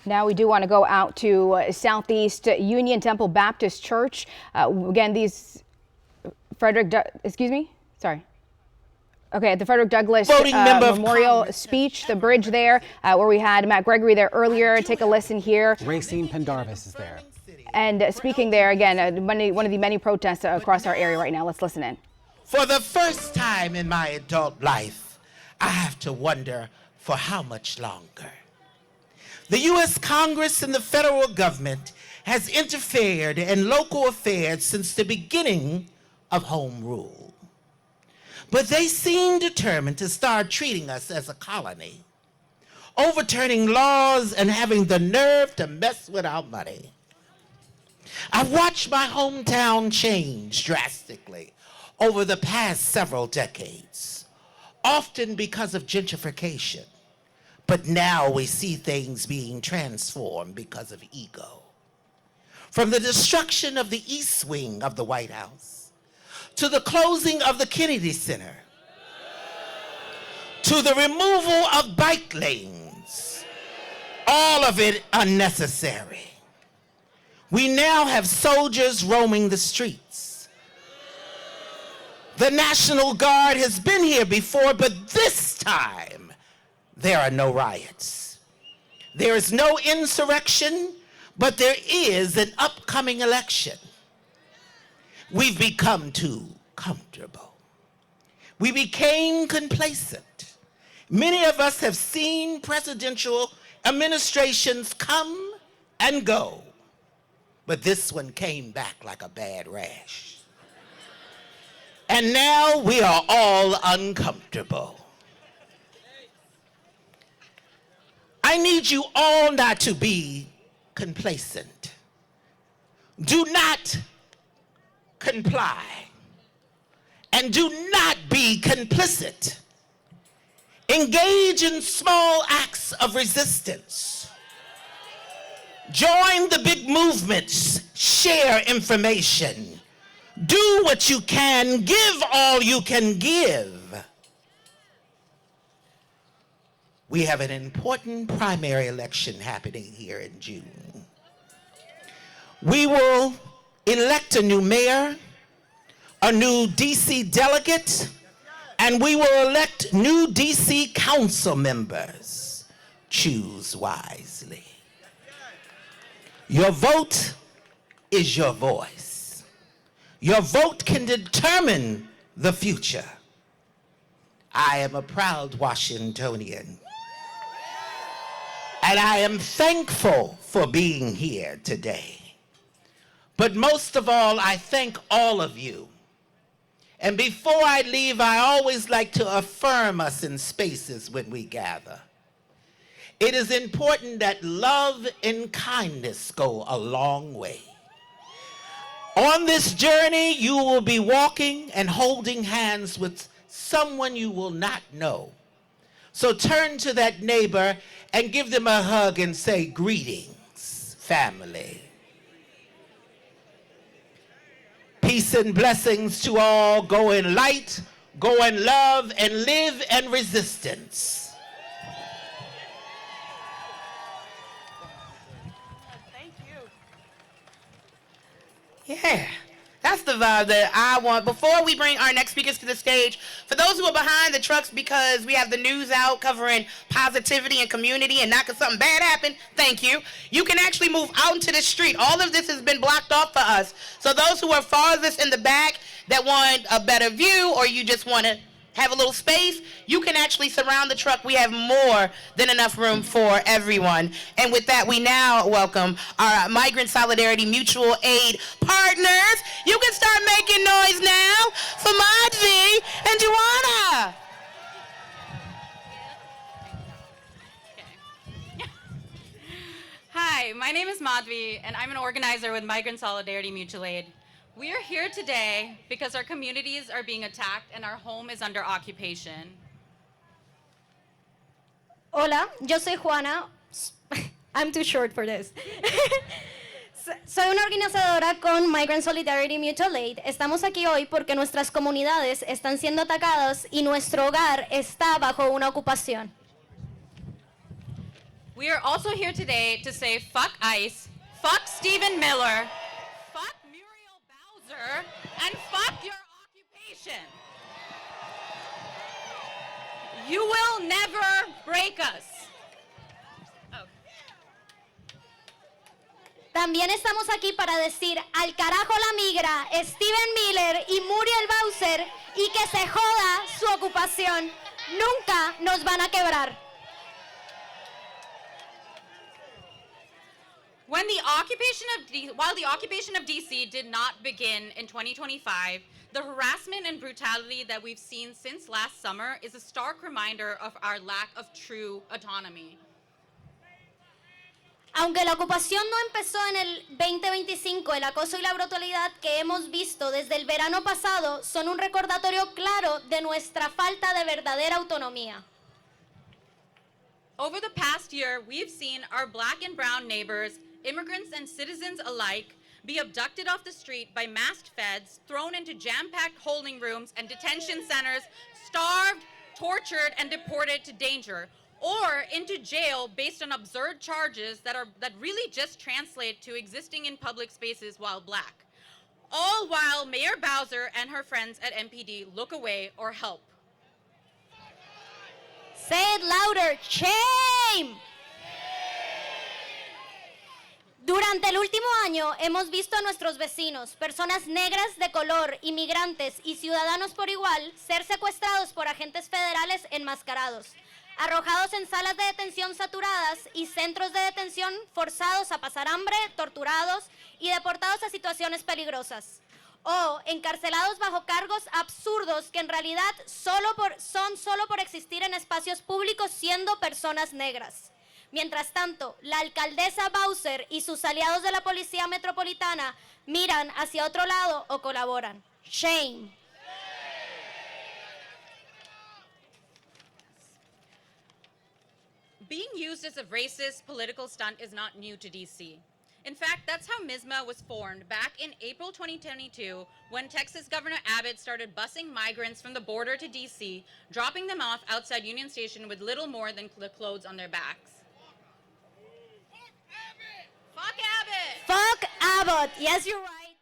Now we do want to go out to Southeast Union Temple Baptist Church. Again, these Frederick, excuse me, sorry. Okay, at the Frederick Douglass Memorial speech, the bridge there, where we had Matt Gregory there earlier. Take a listen here. Racine Pendarvis is there. And speaking there again, one of the many protests across our area right now. Let's listen in. For the first time in my adult life, I have to wonder for how much longer. The U.S. Congress and the federal government has interfered in local affairs since the beginning of home rule. But they seem determined to start treating us as a colony, overturning laws and having the nerve to mess with our money. I've watched my hometown change drastically over the past several decades, often because of gentrification. But now we see things being transformed because of ego. From the destruction of the East Wing of the White House, to the closing of the Kennedy Center, to the removal of bike lanes, all of it unnecessary. We now have soldiers roaming the streets. The National Guard has been here before, but this time, there are no riots. There is no insurrection, but there is an upcoming election. We've become too comfortable. We became complacent. Many of us have seen presidential administrations come and go, but this one came back like a bad rash. And now we are all uncomfortable. I need you all not to be complacent. Do not comply. And do not be complicit. Engage in small acts of resistance. Join the big movements. Share information. Do what you can. Give all you can give. We have an important primary election happening here in June. We will elect a new mayor, a new DC delegate, and we will elect new DC council members. Choose wisely. Your vote is your voice. Your vote can determine the future. I am a proud Washingtonian. And I am thankful for being here today. But most of all, I thank all of you. And before I leave, I always like to affirm us in spaces when we gather. It is important that love and kindness go a long way. On this journey, you will be walking and holding hands with someone you will not know. So turn to that neighbor and give them a hug and say, greetings, family. Peace and blessings to all. Go in light, go in love, and live in resistance. Thank you. Yeah. That's the vibe that I want. Before we bring our next speakers to the stage, for those who are behind the trucks because we have the news out covering positivity and community and not because something bad happened, thank you. You can actually move out into the street. All of this has been blocked off for us. So those who are farthest in the back that want a better view or you just want to have a little space, you can actually surround the truck. We have more than enough room for everyone. And with that, we now welcome our Migrant Solidarity Mutual Aid partners. You can start making noise now for Madvi and Joanna. Hi, my name is Madvi, and I'm an organizer with Migrant Solidarity Mutual Aid. We are here today because our communities are being attacked and our home is under occupation. Hola, yo soy Juana. I'm too short for this. Soy una organizadora con Migrant Solidarity Mutual Aid. Estamos aquí hoy porque nuestras comunidades están siendo atacadas y nuestro hogar está bajo una ocupación. We are also here today to say fuck ICE, fuck Stephen Miller, fuck Muriel Bowser, and fuck your occupation. You will never break us. También estamos aquí para decir al carajo la migra, Steven Miller y Muriel Bowser, y que se joda su ocupación. Nunca nos van a quebrar. While the occupation of DC did not begin in 2025, the harassment and brutality that we've seen since last summer is a stark reminder of our lack of true autonomy. Aunque la ocupación no empezó en el 2025, el acoso y la brutalidad que hemos visto desde el verano pasado son un recordatorio claro de nuestra falta de verdadera autonomía. Over the past year, we've seen our black and brown neighbors, immigrants and citizens alike, be abducted off the street by masked feds, thrown into jam-packed holding rooms and detention centers, starved, tortured, and deported to danger, or into jail based on absurd charges that really just translate to existing in public spaces while black. All while Mayor Bowser and her friends at MPD look away or help. Say it louder, shame! Durante el último año hemos visto a nuestros vecinos, personas negras de color, inmigrantes y ciudadanos por igual, ser secuestrados por agentes federales enmascarados, arrojados en salas de detención saturadas y centros de detención forzados a pasar hambre, torturados y deportados a situaciones peligrosas, o encarcelados bajo cargos absurdos que en realidad son solo por existir en espacios públicos siendo personas negras. Mientras tanto, la alcaldesa Bowser y sus aliados de la Policía Metropolitana miran hacia otro lado o colaboran. Shame. Being used as a racist political stunt is not new to DC. In fact, that's how MISMA was formed back in April 2022 when Texas Governor Abbott started busing migrants from the border to DC, dropping them off outside Union Station with little more than the clothes on their backs. Fuck Abbott! Fuck Abbott. Yes, you're right.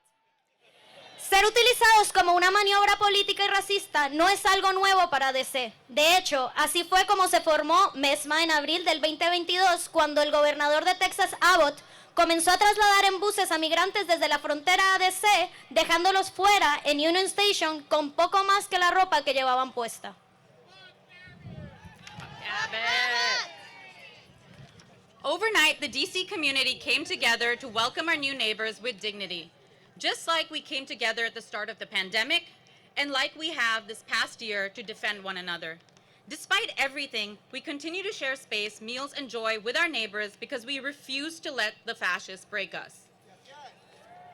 Ser utilizados como una maniobra política y racista no es algo nuevo para DC. De hecho, así fue como se formó MESMA en abril del 2022, cuando el gobernador de Texas, Abbott, comenzó a trasladar en buses a migrantes desde la frontera a DC, dejándolos fuera en Union Station con poco más que la ropa que llevaban puesta. Abbott! Overnight, the DC community came together to welcome our new neighbors with dignity, just like we came together at the start of the pandemic and like we have this past year to defend one another. Despite everything, we continue to share space, meals, and joy with our neighbors because we refuse to let the fascists break us.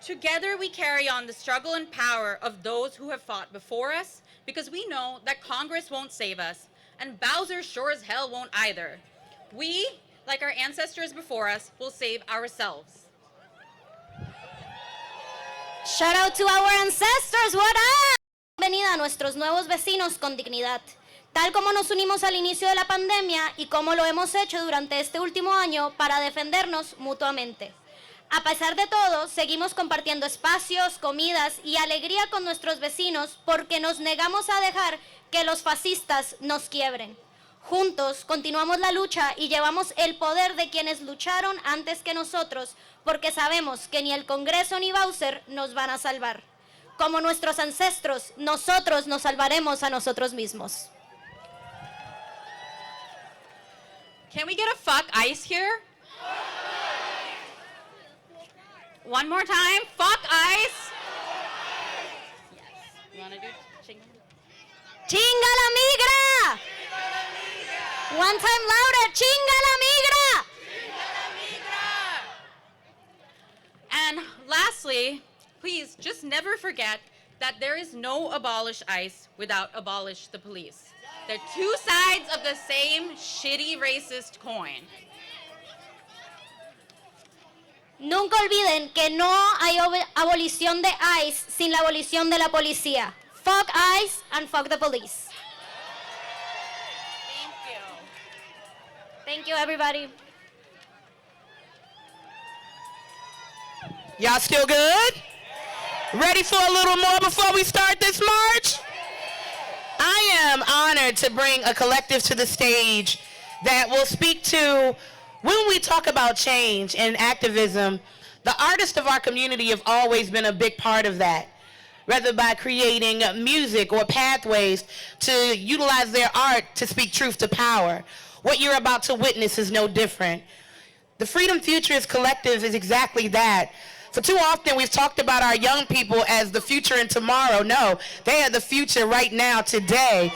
Together, we carry on the struggle and power of those who have fought before us because we know that Congress won't save us, and Bowser sure as hell won't either. We, like our ancestors before us, will save ourselves. Shout out to our ancestors, what up? Bienvenida a nuestros nuevos vecinos con dignidad. Tal como nos unimos al inicio de la pandemia y como lo hemos hecho durante este último año para defendernos mutuamente. A pesar de todo, seguimos compartiendo espacios, comidas y alegría con nuestros vecinos porque nos negamos a dejar que los fascistas nos quiebren. Juntos continuamos la lucha y llevamos el poder de quienes lucharon antes que nosotros, porque sabemos que ni el Congreso ni Bowser nos van a salvar. Como nuestros ancestros, nosotros nos salvaremos a nosotros mismos. Can we get a fuck ICE here? One more time, fuck ICE. Yes. You wanna do chinga? ¡Chinga la migra! One time louder, ¡chinga la migra! And lastly, please just never forget that there is no abolish ICE without abolish the police. They're two sides of the same shitty racist coin. Nunca olviden que no hay abolición de ICE sin la abolición de la policía. Fuck ICE and fuck the police. Thank you. Thank you, everybody. Y'all still good? Ready for a little more before we start this march? I am honored to bring a collective to the stage that will speak to, when we talk about change and activism, the artists of our community have always been a big part of that, whether by creating music or pathways to utilize their art to speak truth to power. What you're about to witness is no different. The Freedom Futurist Collective is exactly that. For too often, we've talked about our young people as the future and tomorrow. No, they are the future right now, today.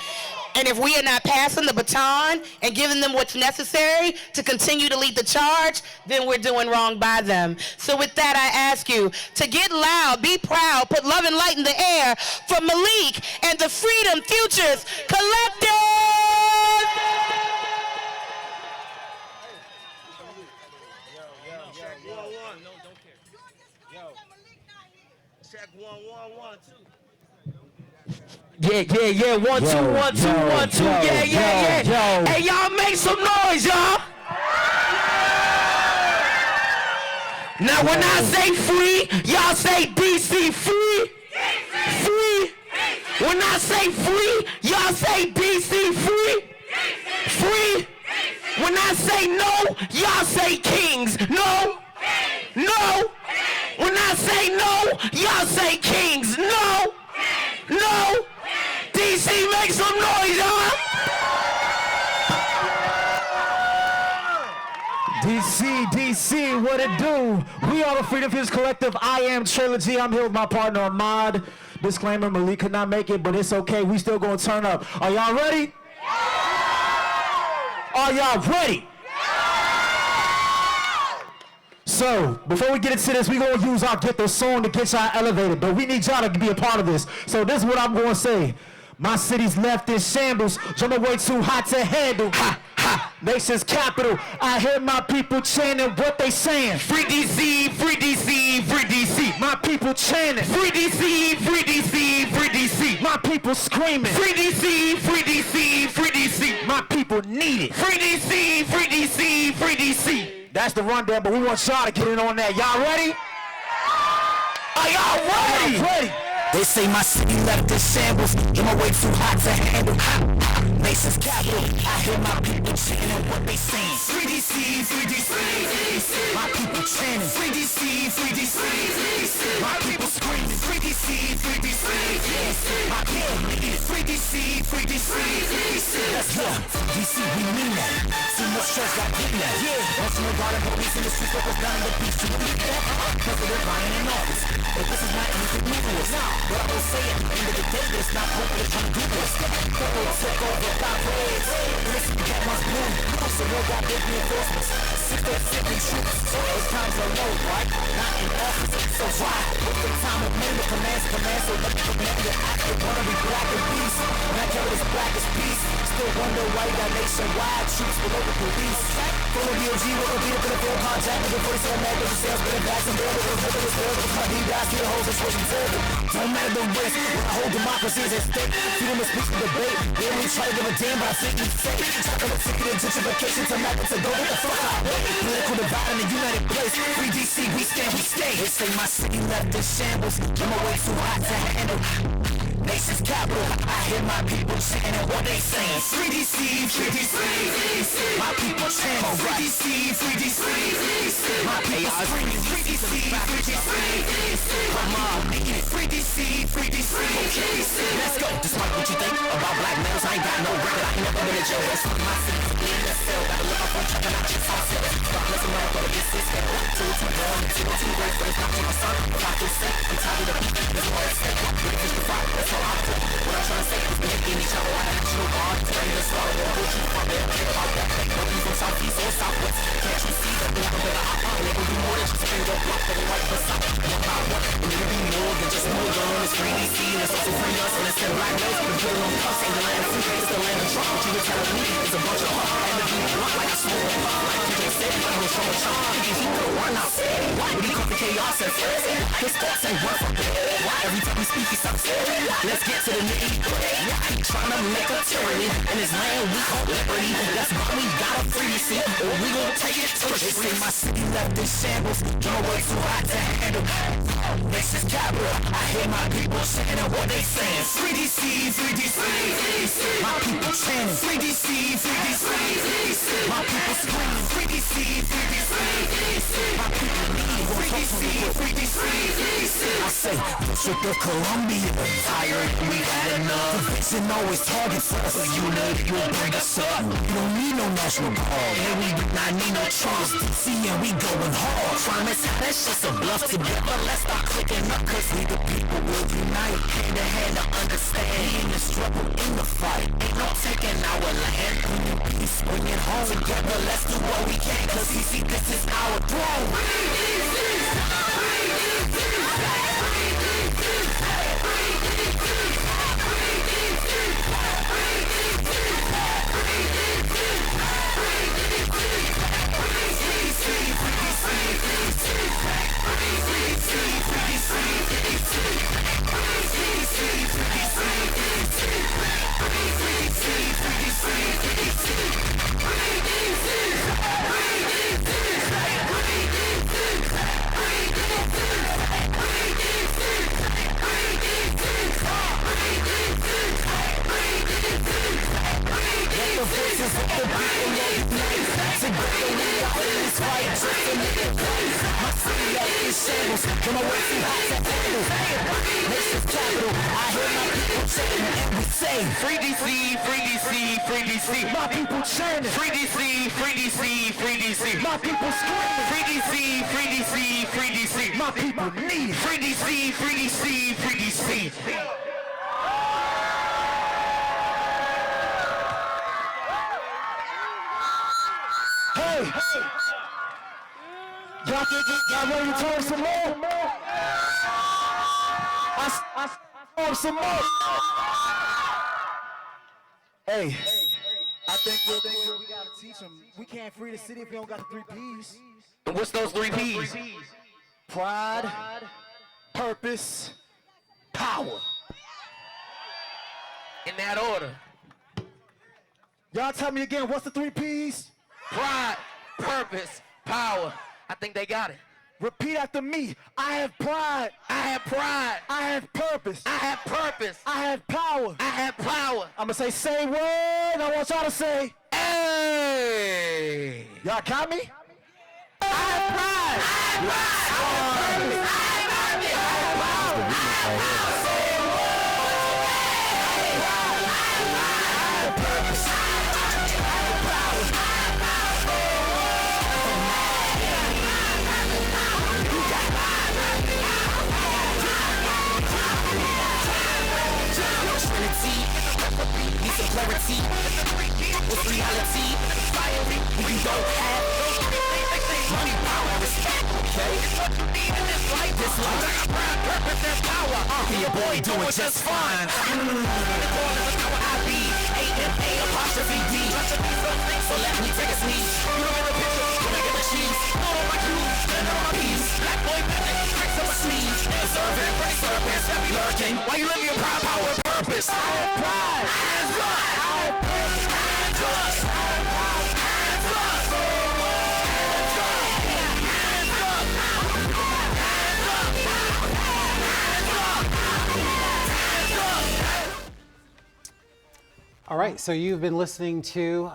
And if we are not passing the baton and giving them what's necessary to continue to lead the charge, then we're doing wrong by them. So with that, I ask you to get loud, be proud, put love and light in the air for Malik and the Freedom Futurist Collective! Check 1, 1, 1, 2. Yeah, 1, 2, 1, 2, 1, 2. Yeah. Hey, y'all make some noise, y'all. Now, when I say free, y'all say DC free. Free. When I say free, y'all say DC free. Free. When I say no, y'all say kings. No. No. When I say no, y'all say kings. No. No. DC, make some noise, y'all. DC, what it do? We are the Freedom Futurist Collective. I am Trilogy. I'm here with my partner Ahmad. Disclaimer, Malik could not make it, but it's okay. We still gonna turn up. Are y'all ready? Are y'all ready? So, before we get into this, we're going to use our Get the Song to get y'all elevated, but we need y'all to be a part of this. So this is what I'm going to say. My city's left in shambles, jumping way too hot to handle. Ha, ha, nation's capital. I hear my people chanting what they saying. Free DC, free DC, free DC. My people chanting. Free DC, free DC, free DC. My people screaming. Free DC, free DC, free DC. My people need it. Free DC, free DC, free DC. That's the rundown, but we want y'all to get in on that. Y'all ready? Are y'all ready? Ready. They say my city left in shambles, and my way too hot to handle. Nation's capital, I hear my people chanting what they saying. Free DC, free DC, my people chanting. Free DC, free DC, my people screaming. Free DC, free DC, my people need it. Free DC, free DC, let's go. DC, we mean that. Too much stress, got getting that. Yeah, once in a while, police in the streets, focus down on the beach. You believe that? President Ryan in office. But this is not anything new to us. But I will say at the end of the day, it's not what they're trying to do this. People took over 5 ways. Listen, you got much blue. So we got big reinforcements. 6 or 7 troops. So those times are low, right? Not in office. So why? What's the time of men with commands? So let me command your act. They wanna be black and peace. When I carry this black as peace. Still wonder why you got nationwide troops below the police. Full of DOG, what will be the field contact? Nigga 47 mag, there's a sales, but in back some bail. There's a real, there's my D-guys, see the hoes, that's what you tell them. Don't matter the risk, when I hold democracy is at stake. Freedom of speech and debate. They don't really try to give a damn, but I think he's safe. Stuck on the ticket of gentrification to map to go. What the fuck out? Political divide in the united place. Free DC, we stand, we stay. They say my city left in shambles. I'm way too hot to handle. Nation's capital, I hear my people chanting what they saying. Free DC, free DC, my people chanting. Free DC, free DC, my people screaming. Free DC, free DC, my mom making it. Free DC, free DC, let's go. Despite what you think about black males, I ain't got no record. I ain't never been in jail. That's what my city in the cell. Gotta look up on checking out your house. Stop listening to what this is. 2 down, 2 great friends, not to my son. If I feel sick, I'm tired of the beat. There's more at stake. Ready to fight, that's all I do. What I'm trying to say is we hit each other like a national guard. Ready to start a war, what you fuck there. Think about that. Whether you from southeast or southwest. Can't you see that we have a better outcome? They can do more than just spin your block for the white for south. One by one, we need to be more than just more gun. It's free DC, and it's also free us. And it's in black nose, but put it on cuffs. Ain't the land of free, it's the land of Trump. What you were telling me is a bunch of fuck. And the beat block like I smoke a pop. Like you just said, I was from a chunk. Thinking he could run out. Why would he come to chaos and flares? His thoughts ain't worth a bit. Why every time we speak, he sucks. Let's get to the nitty-gritty. Trying to make a tyranny in his land, we call liberty. Let's go we gotta free the city, or we gon' take it to the street. They say my city left in shambles, your way too hot to handle. Nation's capital, I hear my people saying what they saying. Free DC, free DC, free DC. My people chanting. Free DC, free DC, free DC. My people screaming. Free DC, free DC, free DC. My people need free DC, free DC, free DC. I say, District of Columbia, tired, we had enough. Division always targets us, so unity will bring us up. We don't need no National Guard, and we do not need no troops. DC and we going hard. Promise, that's just a bluff. Together, let's start clicking up, cause we the people will unite. Hand to hand to understand. In the struggle, in the fight. Ain't no taking our land. Bringing peace, bring it home. Together, let's do what we can, cause we see this is our throne. Free DC, free DC, free DC. My people chanting. Free DC, free DC, free DC. My people screaming. Free DC, free DC, free DC. My people need free DC, free DC, free DC. Hey, y'all ready to turn some more? I turn some more. Hey, I think real quick we gotta teach them. We can't free the city if we don't got the 3 P's. And what's those 3 P's? Pride, purpose, power. In that order. Y'all tell me again, what's the 3 P's? Pride, purpose, power. I think they got it. Repeat after me. I have pride. I have pride. I have purpose. I have purpose. I have power. I have power. I'm gonna say word. I want y'all to say, hey. Y'all got me? I have pride. I have pride. I have purpose. I have purpose. I have power. Clarity, what's reality? We don't have money, power, respect, okay? This life, purpose, and power. Be a boy doing just fine. I be A-M-A apostrophe D. So let me take a sneeze. You don't get a picture, you don't get the cheese. All of my crew, stand on my piece. Black boy, tricks on my sleeves. Serving, break serpents, heavy lurking. Why you living your pride, power, and purpose? I have pride. Hands up. I have purpose. Hands up. I have power. Hands up. Hands up. Hands up. Hands up. All right, so you've been listening to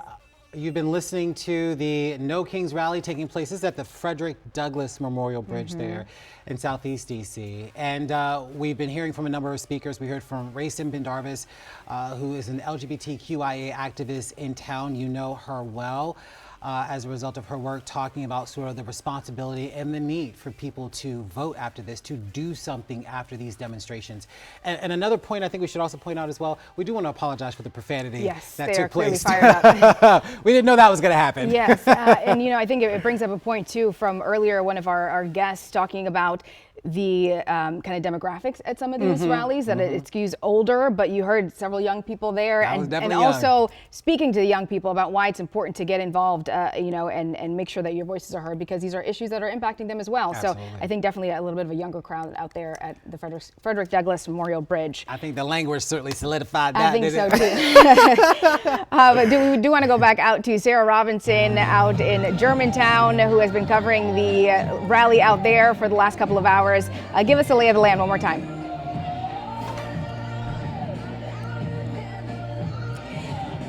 the No Kings rally taking place. This is at the Frederick Douglass Memorial Bridge there in Southeast DC. And we've been hearing from a number of speakers. We heard from Racin Pendarvis, who is an LGBTQIA activist in town. You know her well. As a result of her work talking about sort of the responsibility and the need for people to vote after this, to do something after these demonstrations. And another point I think we should also point out as well, we do want to apologize for the profanity that took place. Fired up. We didn't know that was going to happen. Yes, and you know, I think it brings up a point too from earlier, one of our guests talking about the kind of demographics at some of these rallies, that it skews older, but you heard several young people there, and also speaking to the young people about why it's important to get involved, you know, and make sure that your voices are heard, because these are issues that are impacting them as well. Absolutely. So I think definitely a little bit of a younger crowd out there at the Frederick Douglass Memorial Bridge. I think the language certainly solidified that. I think so too. But we do want to go back out to Sarah Robinson out in Germantown, who has been covering the rally out there for the last couple of hours. Give us a lay of the land one more time.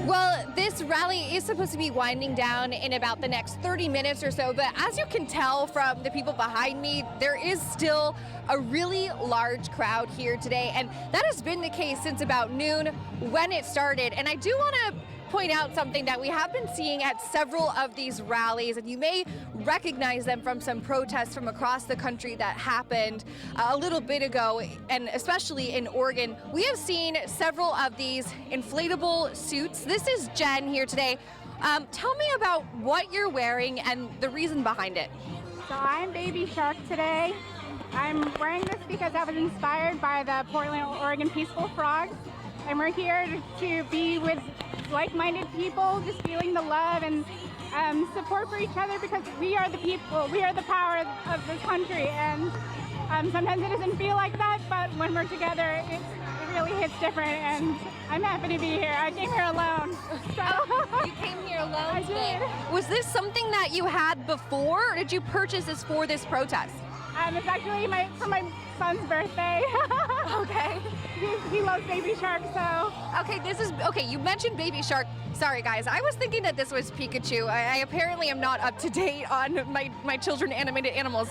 Well, this rally is supposed to be winding down in about the next 30 minutes or so, but as you can tell from the people behind me, there is still a really large crowd here today, and that has been the case since about noon when it started. And I do want to point out something that we have been seeing at several of these rallies, and you may recognize them from some protests from across the country that happened a little bit ago, and especially in Oregon. We have seen several of these inflatable suits. This is Jen here today. Tell me about what you're wearing and the reason behind it. So I'm Baby Shark today. I'm wearing this because I was inspired by the Portland, Oregon Peaceful Frogs. And we're here to be with like-minded people, just feeling the love and support for each other, because we are the people, we are the power of this country. And sometimes it doesn't feel like that, but when we're together, it really hits different. And I'm happy to be here. I came here alone. So. You came here alone I today. did. Was this something that you had before, or did you purchase this for this protest? It's actually for my son's birthday. Okay. He loves Baby Shark, so. Okay, you mentioned Baby Shark. Sorry guys, I was thinking that this was Pikachu. I apparently am not up to date on my children animated animals.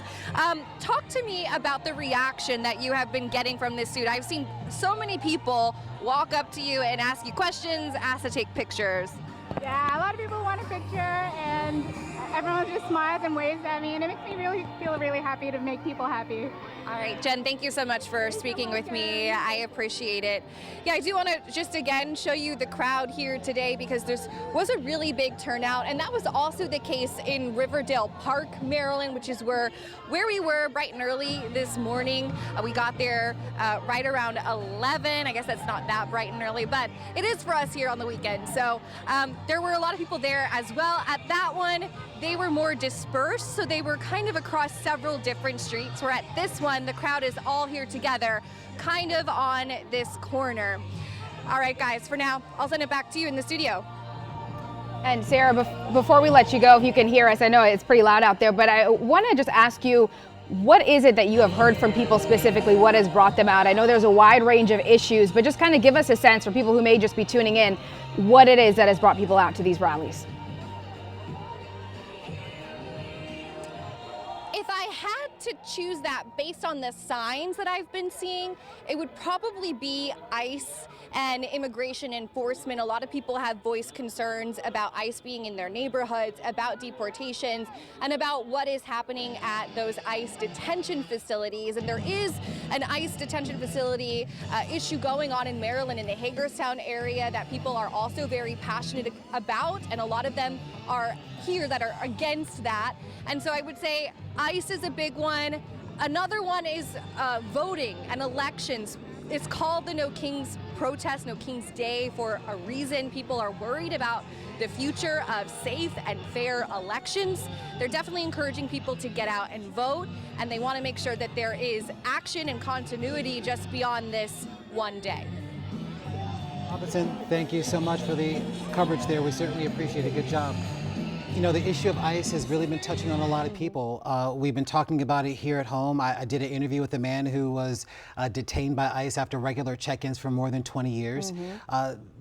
Talk to me about the reaction that you have been getting from this suit. I've seen so many people walk up to you and ask you questions, ask to take pictures. Yeah, a lot of people want a picture, and everyone just smiles and waves at me, and it makes me feel really happy to make people happy. All right, Jen, thank you so much for speaking with me. I appreciate it. Yeah, I do want to just again show you the crowd here today, because there was a really big turnout, and that was also the case in Riverdale Park, Maryland, which is where we were bright and early this morning. We got there right around 11. I guess that's not that bright and early, but it is for us here on the weekend. So there were a lot of people there as well. At that one, they were more dispersed, so they were kind of across several different streets, where at this one, the crowd is all here together, kind of on this corner. All right, guys, for now, I'll send it back to you in the studio. And Sarah, before we let you go, if you can hear us, I know it's pretty loud out there, but I want to just ask you, what is it that you have heard from people specifically? What has brought them out? I know there's a wide range of issues, but just kind of give us a sense for people who may just be tuning in, what it is that has brought people out to these rallies. If I had to choose that based on the signs that I've been seeing, it would probably be ICE and immigration enforcement. A lot of people have voiced concerns about ICE being in their neighborhoods, about deportations, and about what is happening at those ICE detention facilities. And there is an ICE detention facility issue going on in Maryland in the Hagerstown area that people are also very passionate about, and a lot of them are here that are against that. And so I would say ICE is a big one. Another one is voting and elections. It's called the No Kings protest, No Kings Day, for a reason. People are worried about the future of safe and fair elections. They're definitely encouraging people to get out and vote, and they want to make sure that there is action and continuity just beyond this one day. Robinson, thank you so much for the coverage there. We certainly appreciate it. Good job. You know, the issue of ICE has really been touching on a lot of people. We've been talking about it here at home. I did an interview with a man who was detained by ICE after regular check-ins for more than 20 years.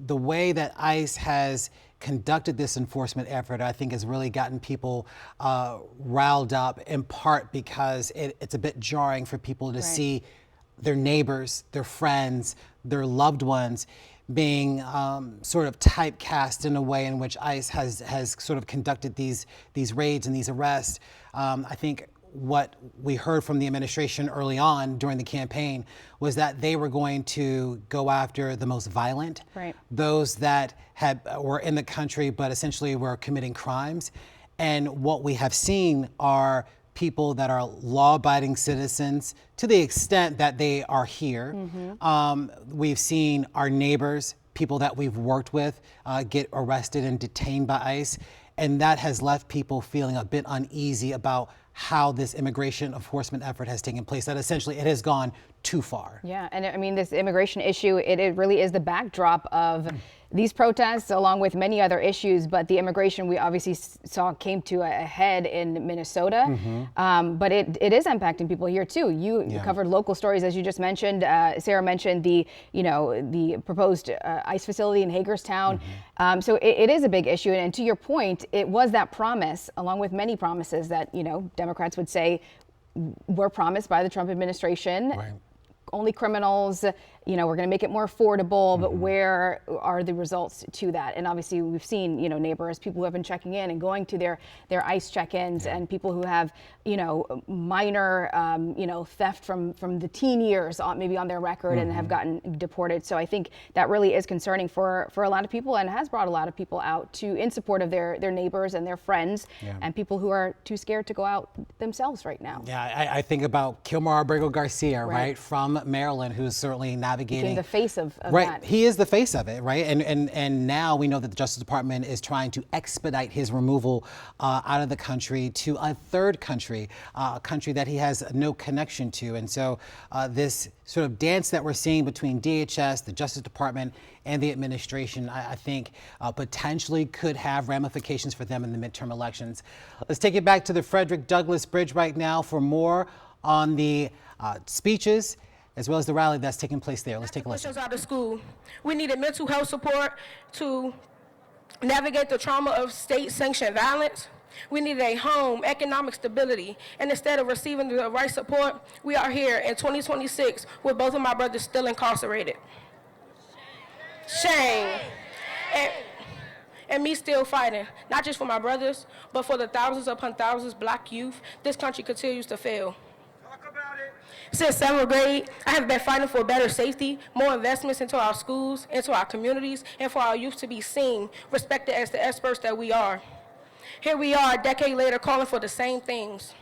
The way that ICE has conducted this enforcement effort, I think, has really gotten people riled up, in part because it's a bit jarring for people to see their neighbors, their friends, their loved ones being sort of typecast in a way in which ICE has sort of conducted these raids and these arrests. I think what we heard from the administration early on during the campaign was that they were going to go after the most violent, those that were in the country but essentially were committing crimes. And what we have seen are people that are law-abiding citizens to the extent that they are here. We've seen our neighbors, people that we've worked with, get arrested and detained by ICE. And that has left people feeling a bit uneasy about how this immigration enforcement effort has taken place, that essentially it has gone too far. Yeah, and I mean, this immigration issue, it really is the backdrop of these protests, along with many other issues. But the immigration we obviously saw came to a head in Minnesota. But it is impacting people here too. You covered local stories, as you just mentioned. Sarah mentioned the proposed ICE facility in Hagerstown. So it is a big issue. And to your point, it was that promise, along with many promises that Democrats would say were promised by the Trump administration. Right. Only criminals, we're going to make it more affordable, but where are the results to that? And obviously we've seen, neighbors, people who have been checking in and going to their ICE check-ins, and people who have, minor, theft from the teen years maybe on their record and have gotten deported. So I think that really is concerning for a lot of people, and has brought a lot of people out in support of their neighbors and their friends, and people who are too scared to go out themselves right now. Yeah, I think about Kilmer Abrego Garcia, right, from Maryland, who's certainly navigating. Became the face of right, that. he is the face of it, right? And now we know that the Justice Department is trying to expedite his removal out of the country to a third country, a country that he has no connection to. And so this sort of dance that we're seeing between DHS, the Justice Department, and the administration, I think potentially could have ramifications for them in the midterm elections. Let's take it back to the Frederick Douglass Bridge right now for more on the speeches as well as the rally that's taking place there. Let's take a listen. Push us out of school. We needed mental health support to navigate the trauma of state-sanctioned violence. We needed a home, economic stability, and instead of receiving the right support, we are here in 2026 with both of my brothers still incarcerated. Shame. And me still fighting, not just for my brothers, but for the thousands upon thousands Black youth this country continues to fail. Since 7th grade, I have been fighting for better safety, more investments into our schools, into our communities, and for our youth to be seen, respected as the experts that we are. Here we are, a decade later, calling for the same things.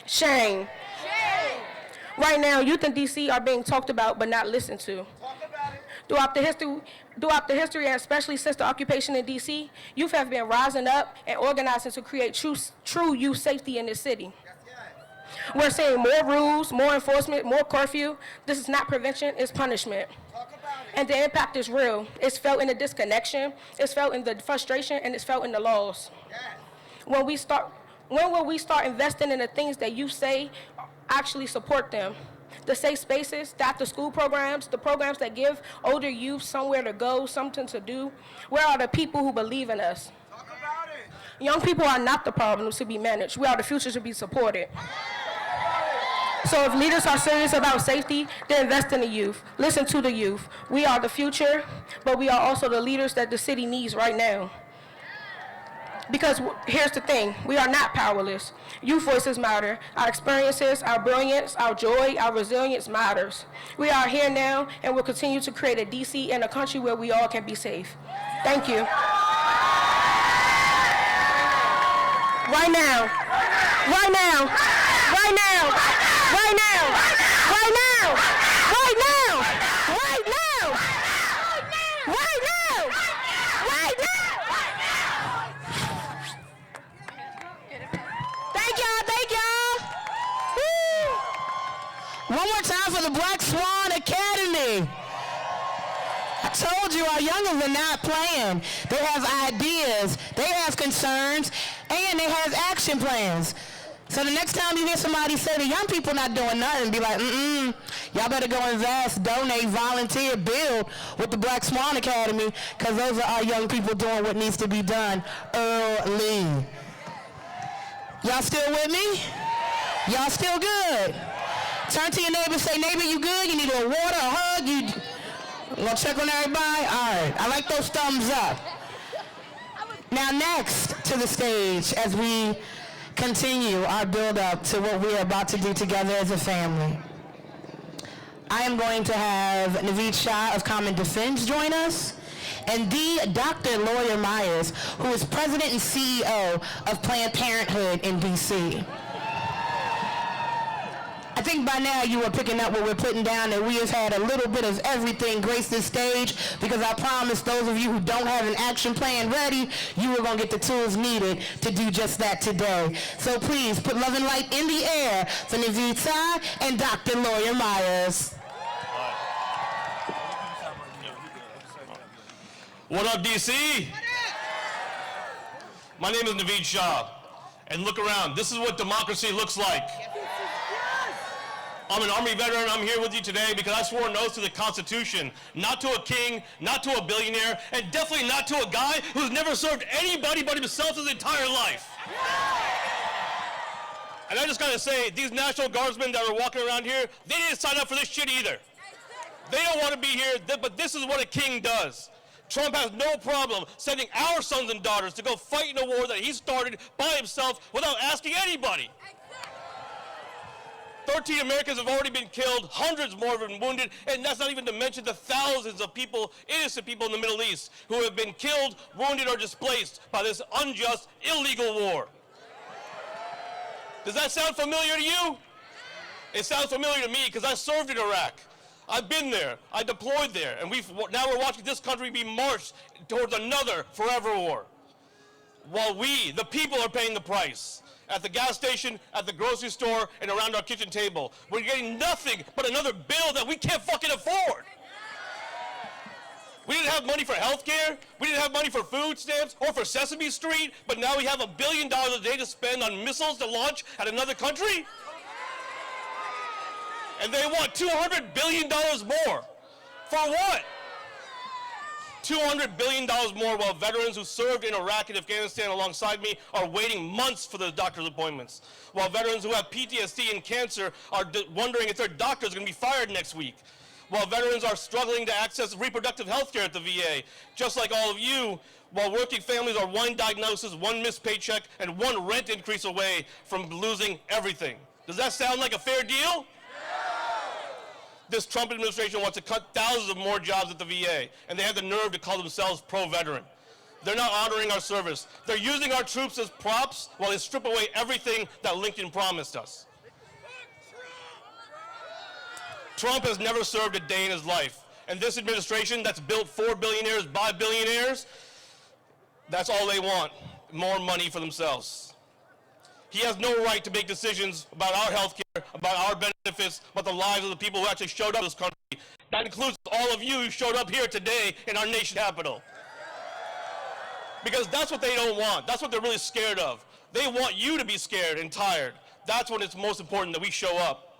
Shame. Shame. Right now, youth in D.C. are being talked about but not listened to. Throughout the history, and especially since the occupation in D.C., youth have been rising up and organizing to create true youth safety in this city. We're seeing more rules, more enforcement, more curfew. This is not prevention, it's punishment. And the impact is real. It's felt in the disconnection, it's felt in the frustration, and it's felt in the laws. When will we start investing in the things that you say actually support them? The safe spaces, the after-school programs, the programs that give older youth somewhere to go, something to do. Where are the people who believe in us? Young people are not the problem to be managed. We are the future to be supported. So if leaders are serious about safety, then invest in the youth. Listen to the youth. We are the future, but we are also the leaders that the city needs right now. Because here's the thing, we are not powerless. Youth voices matter. Our experiences, our brilliance, our joy, our resilience matters. We are here now, and we'll continue to create a DC and a country where we all can be safe. Thank you. Right now, right now, right now, right now, right now, right now, right now, right now, right now. Thank y'all. Woo. One more time for the Black Swan Academy. I told you our youngins are not playing. They have ideas, they have concerns, and they have action plans. So the next time you hear somebody say the young people not doing nothing, be like, y'all better go invest, donate, volunteer, build with the Black Swan Academy, because those are our young people doing what needs to be done early. Y'all still with me? Y'all still good? Turn to your neighbor, say, neighbor, you good? You need a water, a hug? You gonna check on everybody? All right, I like those thumbs up. Now next to the stage as we continue our build up to what we are about to do together as a family. I am going to have Naveed Shah of Common Defense join us, and Dr. Lawyer Myers, who is President and CEO of Planned Parenthood in DC. think by now you are picking up what we're putting down, and we have had a little bit of everything grace this stage, because I promise those of you who don't have an action plan ready, you are going to get the tools needed to do just that today. So please put love and light in the air for Navita and Dr. Lawyer Myers. What up, DC? My name is Naveed Shah, and look around. This is what democracy looks like. I'm an Army veteran. I'm here with you today because I swore an oath to the Constitution, not to a king, not to a billionaire, and definitely not to a guy who's never served anybody but himself his entire life. And I just gotta say, these National Guardsmen that are walking around here, they didn't sign up for this shit either. They don't want to be here, but this is what a king does. Trump has no problem sending our sons and daughters to go fight in a war that he started by himself without asking anybody. 13 Americans have already been killed, hundreds more have been wounded, and that's not even to mention the thousands of people, innocent people in the Middle East, who have been killed, wounded, or displaced by this unjust, illegal war. Does that sound familiar to you? It sounds familiar to me because I served in Iraq. I've been there, I deployed there, and now we're watching this country be marched towards another forever war. While we, the people, are paying the price. At the gas station, at the grocery store, and around our kitchen table. We're getting nothing but another bill that we can't fucking afford. We didn't have money for health care, we didn't have money for food stamps or for Sesame Street, but now we have $1 billion a day to spend on missiles to launch at another country? And they want $200 billion more. For what? $200 billion more while veterans who served in Iraq and Afghanistan alongside me are waiting months for their doctor's appointments. While veterans who have PTSD and cancer are wondering if their doctor's going to be fired next week. While veterans are struggling to access reproductive health care at the VA. Just like all of you, while working families are one diagnosis, one missed paycheck, and one rent increase away from losing everything. Does that sound like a fair deal? This Trump administration wants to cut thousands of more jobs at the VA, and they have the nerve to call themselves pro-veteran. They're not honoring our service. They're using our troops as props while they strip away everything that Lincoln promised us. Trump has never served a day in his life, and this administration that's built for billionaires by billionaires, that's all they want, more money for themselves. He has no right to make decisions about our health care, about our benefits, about the lives of the people who actually showed up in this country. That includes all of you who showed up here today in our nation capital. Because that's what they don't want. That's what they're really scared of. They want you to be scared and tired. That's when it's most important that we show up.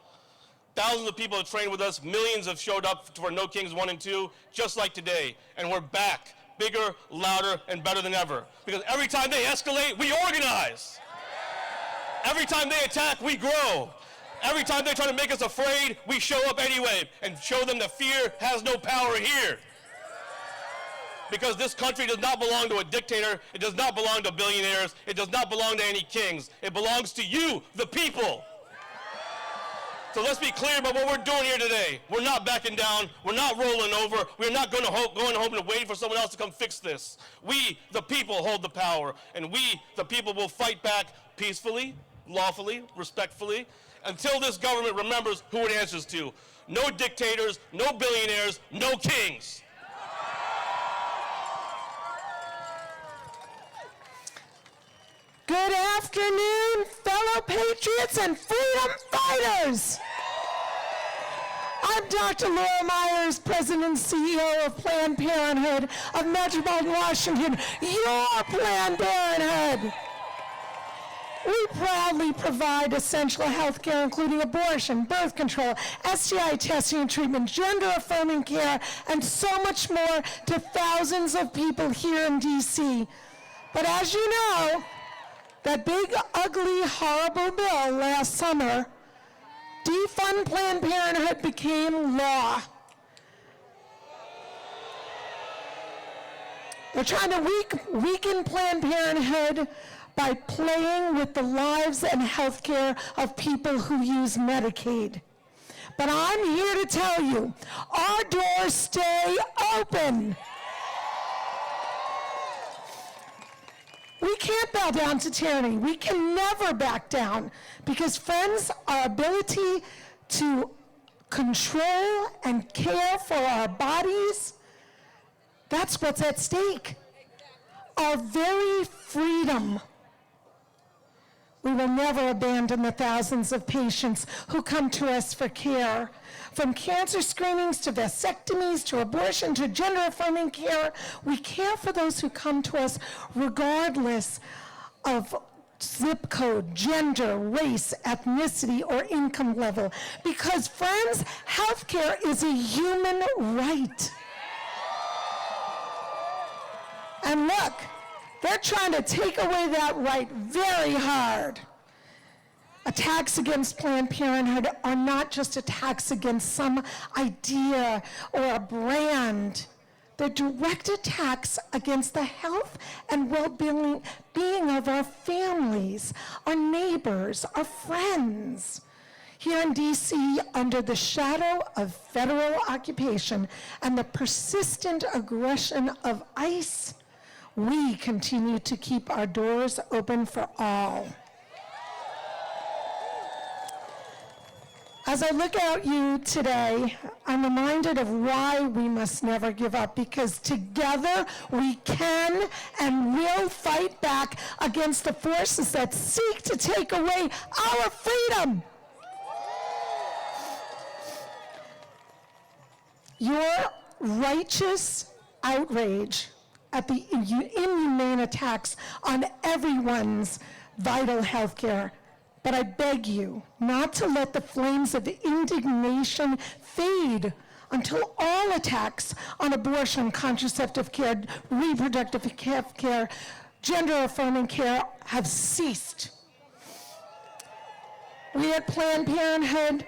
Thousands of people have trained with us. Millions have showed up for No Kings 1 and 2, just like today. And we're back, bigger, louder, and better than ever. Because every time they escalate, we organize. Every time they attack, we grow. Every time they try to make us afraid, we show up anyway and show them that fear has no power here. Because this country does not belong to a dictator. It does not belong to billionaires. It does not belong to any kings. It belongs to you, the people. So let's be clear about what we're doing here today. We're not backing down. We're not rolling over. We're not going home and waiting for someone else to come fix this. We, the people, hold the power. And we, the people, will fight back peacefully, lawfully, respectfully, until this government remembers who it answers to. No dictators, no billionaires, no kings. Good afternoon, fellow patriots and freedom fighters. I'm Dr. Laura Myers, President and CEO of Planned Parenthood of Metropolitan Washington, your Planned Parenthood. We proudly provide essential health care, including abortion, birth control, STI testing and treatment, gender-affirming care, and so much more to thousands of people here in D.C. But as you know, that big, ugly, horrible bill last summer, defund Planned Parenthood became law. They're trying to weaken Planned Parenthood by playing with the lives and health care of people who use Medicaid. But I'm here to tell you, our doors stay open. We can't bow down to tyranny. We can never back down because, friends, our ability to control and care for our bodies, that's what's at stake. Our very freedom. We will never abandon the thousands of patients who come to us for care. From cancer screenings to vasectomies to abortion to gender-affirming care, we care for those who come to us regardless of zip code, gender, race, ethnicity, or income level. Because, friends, healthcare is a human right. And look, they're trying to take away that right very hard. Attacks against Planned Parenthood are not just attacks against some idea or a brand. They're direct attacks against the health and well-being of our families, our neighbors, our friends. Here in DC, under the shadow of federal occupation and the persistent aggression of ICE, we continue to keep our doors open for all. As I look at you today, I'm reminded of why we must never give up, because together we can and will fight back against the forces that seek to take away our freedom. Your righteous outrage at the inhumane attacks on everyone's vital health care. But I beg you not to let the flames of indignation fade until all attacks on abortion, contraceptive care, reproductive health care, gender-affirming care have ceased. We at Planned Parenthood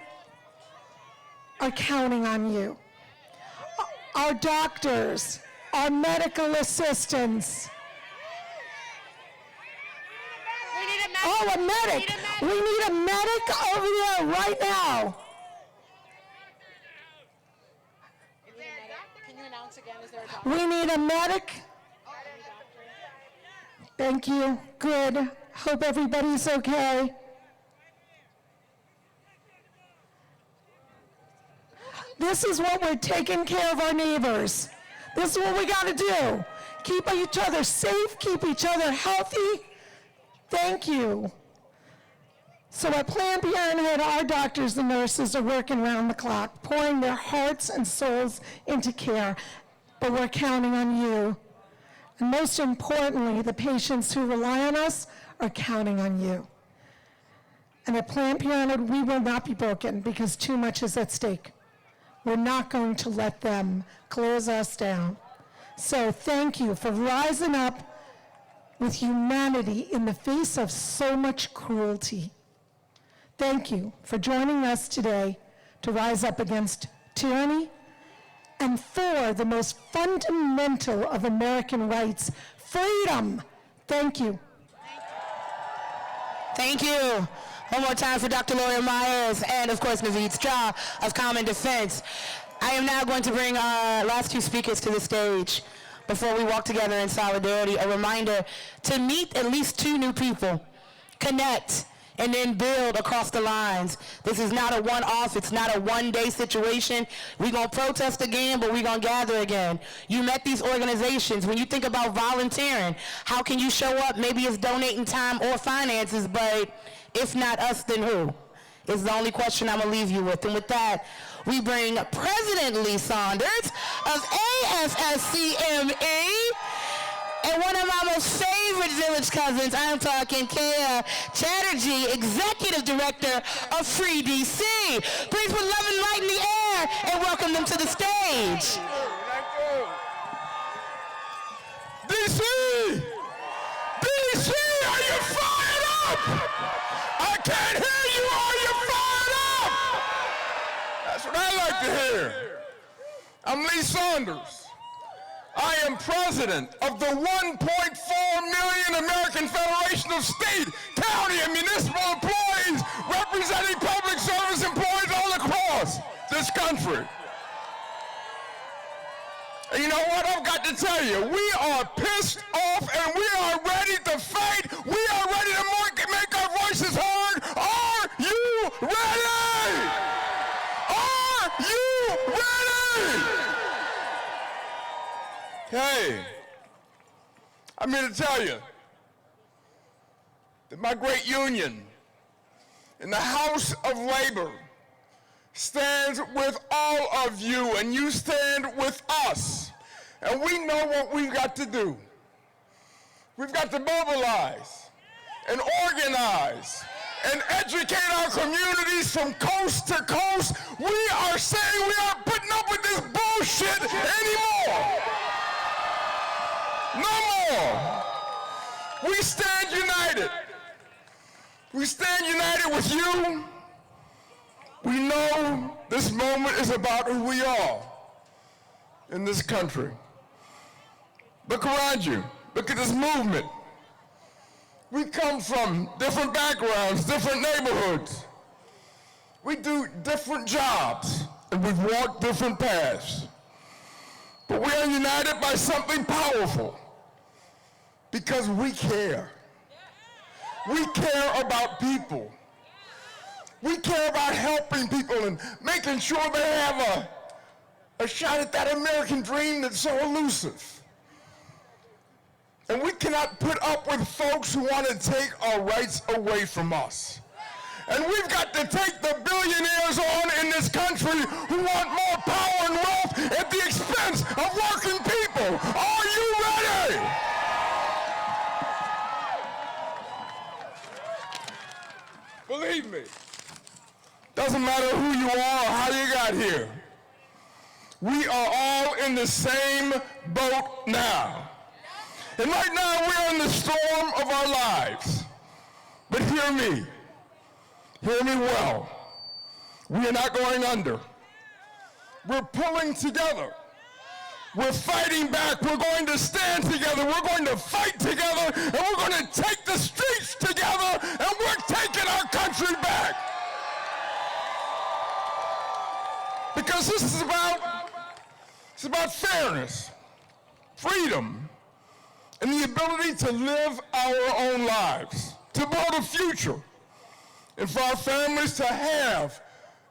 are counting on you. Our doctors, our medical assistants. Oh, a medic. We need a medic over there right now. Can you announce again? Is there a doctor? We need a medic. Thank you. Good. Hope everybody's okay. This is what we're taking care of our neighbors. This is what we got to do. Keep each other safe, keep each other healthy. Thank you. So at Planned Parenthood, our doctors and nurses are working around the clock, pouring their hearts and souls into care, but we're counting on you. And most importantly, the patients who rely on us are counting on you. And at Planned Parenthood, we will not be broken because too much is at stake. We're not going to let them close us down. So thank you for rising up with humanity in the face of so much cruelty. Thank you for joining us today to rise up against tyranny and for the most fundamental of American rights, freedom. Thank you. Thank you. One more time for Dr. Laura Myers and, of course, Naveed Straw of Common Defense. I am now going to bring our last two speakers to the stage. Before we walk together in solidarity, a reminder to meet at least two new people, connect, and then build across the lines. This is not a one-off, it's not a one-day situation. We're gonna protest again, but we're gonna gather again. You met these organizations. When you think about volunteering, how can you show up? Maybe it's donating time or finances, but if not us, then who? Is the only question I'm gonna leave you with. And with that, we bring President Lee Saunders of AFSCME and one of my most favorite village cousins, I'm talking Kaya Chatterjee, Executive Director of Free DC. Please put love and light in the air and welcome them to the stage. DC! DC, are you fired up? I can't hear you. Are you fired up? That's what I like to hear. I'm Lee Saunders. I am president of the 1.4 million American Federation of State, County, and Municipal Employees representing public service employees all across this country. And you know what? I've got to tell you, we are pissed off and we are ready to fight. We are ready to make our voices heard. Are you ready? You ready? Hey, I'm here to tell you that my great union in the House of Labor stands with all of you, and you stand with us. And we know what we've got to do. We've got to mobilize and organize and educate our communities from coast to coast. We are saying we aren't putting up with this bullshit anymore. No more. We stand united. We stand united with you. We know this moment is about who we are in this country. Look around you. Look at this movement. We come from different backgrounds, different neighborhoods. We do different jobs, and we've walked different paths. But we are united by something powerful, because we care. We care about people. We care about helping people and making sure they have a shot at that American dream that's so elusive. And we cannot put up with folks who want to take our rights away from us. And we've got to take the billionaires on in this country who want more power and wealth at the expense of working people. Are you ready? Believe me, doesn't matter who you are or how you got here. We are all in the same boat now. And right now we're in the storm of our lives. But hear me well. We are not going under. We're pulling together. We're fighting back. We're going to stand together. We're going to fight together. And we're going to take the streets together. And we're taking our country back. Because this is about fairness, freedom, and the ability to live our own lives, to build a future, and for our families to have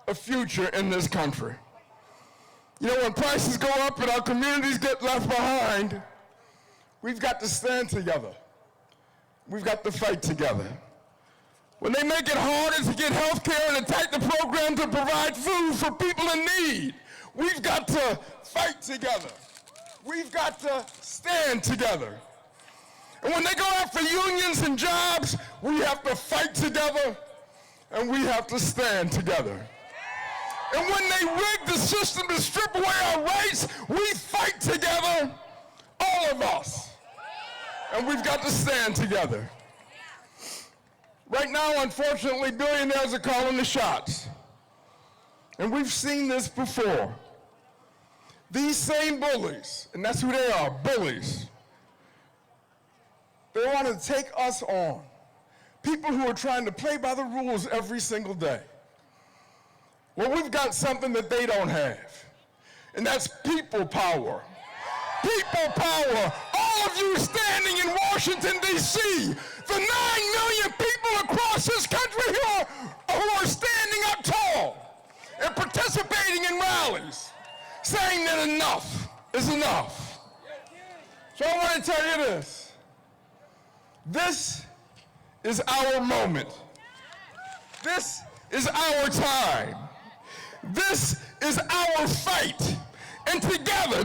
a future in this country. You know, when prices go up and our communities get left behind, we've got to stand together. We've got to fight together. When they make it harder to get health care and attack the program to provide food for people in need, we've got to fight together. We've got to stand together. And when they go after unions and jobs, we have to fight together and we have to stand together. And when they rig the system to strip away our rights, we fight together, all of us. And we've got to stand together. Right now, unfortunately, billionaires are calling the shots. And we've seen this before. These same bullies, and that's who they are, bullies, they want to take us on. People who are trying to play by the rules every single day. Well, we've got something that they don't have, and that's people power. People power. All of you standing in Washington, D.C., the 9 million people across this country who are standing up tall and participating in rallies, saying that enough is enough. So I want to tell you this. This is our moment. This is our time. This is our fight. And together,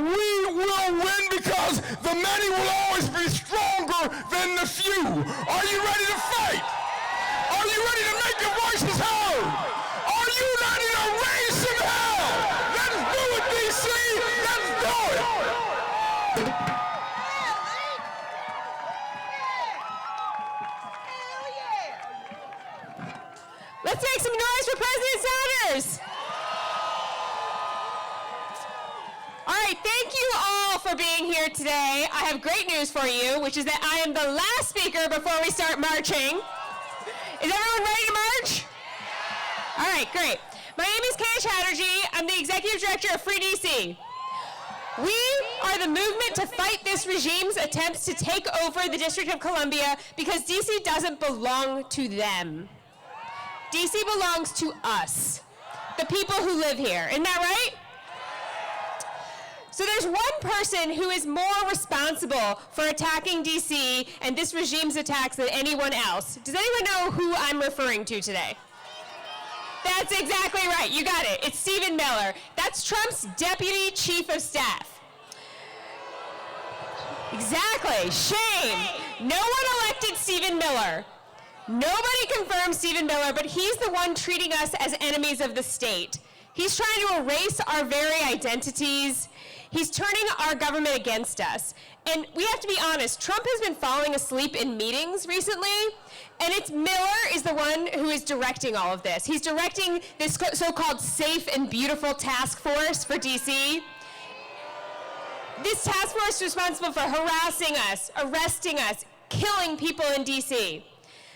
we will win, because the many will always be stronger than the few. Are you ready to fight? Are you ready to make your voices heard? Are you ready to raise some hell? Let's do it, D.C. Let's do it. Let's make some noise for President Sanders. All right, thank you all for being here today. I have great news for you, which is that I am the last speaker before we start marching. Is everyone ready to march? All right, great. My name is Kay Chatterjee. I'm the Executive Director of Free DC. We are the movement to fight this regime's attempts to take over the District of Columbia, because DC doesn't belong to them. DC belongs to us. the people who live here. Isn't that right? So there's one person who is more responsible for attacking DC and this regime's attacks than anyone else. Does anyone know who I'm referring to today? That's exactly right. You got it. It's Stephen Miller. That's Trump's deputy chief of staff. Exactly. Shame. No one elected Stephen Miller. Nobody confirmed Stephen Miller, but he's the one treating us as enemies of the state. He's trying to erase our very identities. He's turning our government against us. And we have to be honest, Trump has been falling asleep in meetings recently, and it's Miller is the one who is directing all of this. He's directing this so-called safe and beautiful task force for DC. This task force is responsible for harassing us, arresting us, killing people in DC.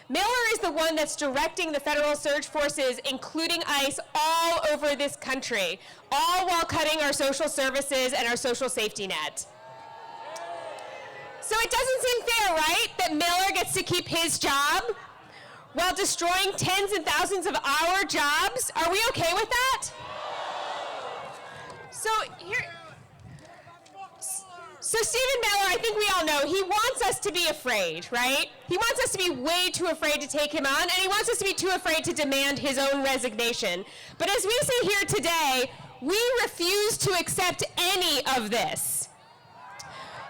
Miller is the one that's directing the federal surge forces, including ICE, all over this country, all while cutting our social services and our social safety net. So it doesn't seem fair, right, that Miller gets to keep his job while destroying tens and thousands of our jobs? Are we okay with that? So Stephen Miller, I think we all know, he wants us to be afraid, right? He wants us to be way too afraid to take him on, and he wants us to be too afraid to demand his own resignation. But as we sit here today, we refuse to accept any of this.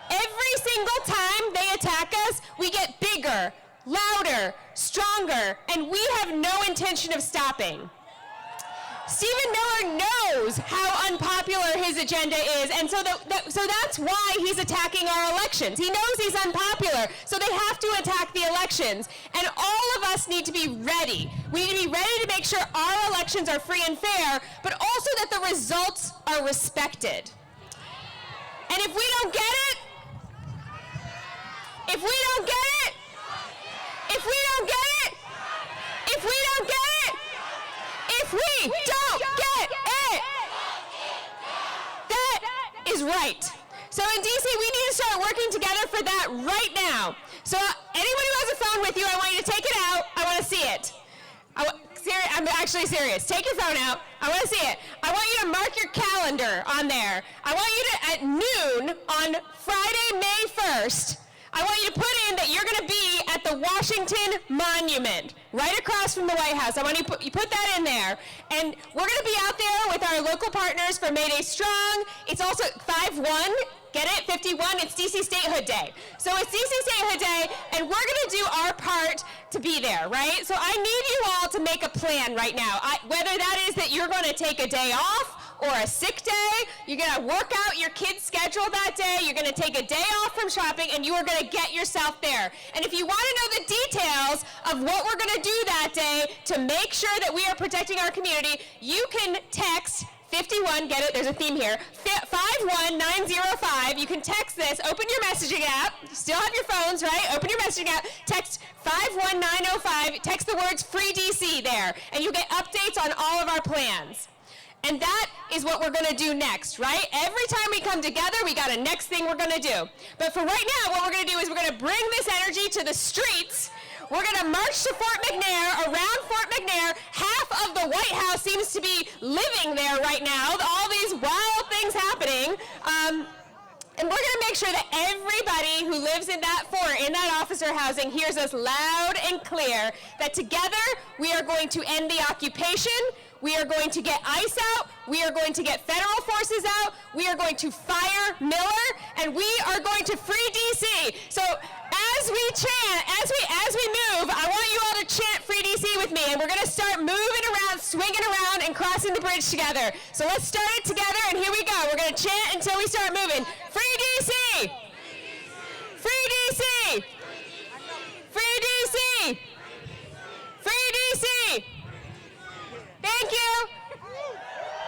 Every single time they attack us, we get bigger, louder, stronger, and we have no intention of stopping. Stephen Miller knows how unpopular his agenda is, and so that's why he's attacking our elections. He knows he's unpopular, so they have to attack the elections. And all of us need to be ready. We need to be ready to make sure our elections are free and fair, but also that the results are respected. And if we don't get it, if we don't get it, if we don't get it, if we don't get it, if we don't get it, that is right. So in DC, we need to start working together for that right now. So anyone who has a phone with you, I want you to take it out. I want to see it. I'm actually serious. Take your phone out. I want to see it. I want you to mark your calendar on there. I want you to, at noon on Friday, May 1st, I want you to put in that you're going to be at the Washington Monument, right across from the White House. I want you to put that in there. And we're going to be out there with our local partners for May Day Strong. It's also 5-1. Get it? 51. It's DC Statehood Day. So it's DC Statehood Day, and we're going to do our part to be there, right? So I need you all to make a plan right now. Whether that is that you're going to take a day off, or a sick day, you're going to work out your kid's schedule that day, you're going to take a day off from shopping, and you are going to get yourself there. And if you want to know the details of what we're going to do that day to make sure that we are protecting our community, you can text 51, get it, there's a theme here, 51905. You can text this, open your messaging app, still have your phones, right? Open your messaging app, text 51905, text the words Free DC there, and you get updates on all of our plans. And that is what we're going to do next, right? Every time we come together, we got a next thing we're going to do. But for right now, what we're going to do is we're going to bring this energy to the streets. We're going to march to Fort McNair. Around Fort McNair, half of the White House seems to be living there right now. All these wild things happening. And we're going to make sure that everybody who lives in that fort, in that officer housing, hears us loud and clear that together we are going to end the occupation. We are going to get ICE out. We are going to get federal forces out. We are going to fire Miller, and we are going to free DC. So as we chant, as we move, I want you all to chant Free DC with me, and we're going to start moving around, swinging around, and crossing the bridge together. So let's start it together, and here we go. We're going to chant until we start moving. Free DC! Free DC! Free DC! Free DC! Thank you.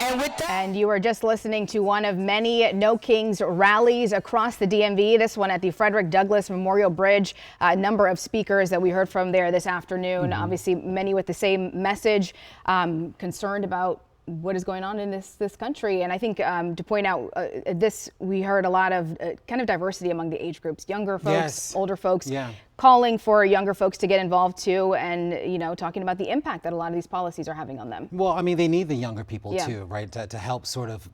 And with that, and you are just listening to one of many No Kings rallies across the DMV. This one at the Frederick Douglass Memorial Bridge. A number of speakers that we heard from there this afternoon. Obviously, many with the same message, concerned about what is going on in this country. And I think to point out we heard a lot of kind of diversity among the age groups, younger folks, older folks. calling for younger folks to get involved too, and talking about the impact that a lot of these policies are having on them. Well, I mean, they need the younger people Yeah. too, right, to help sort of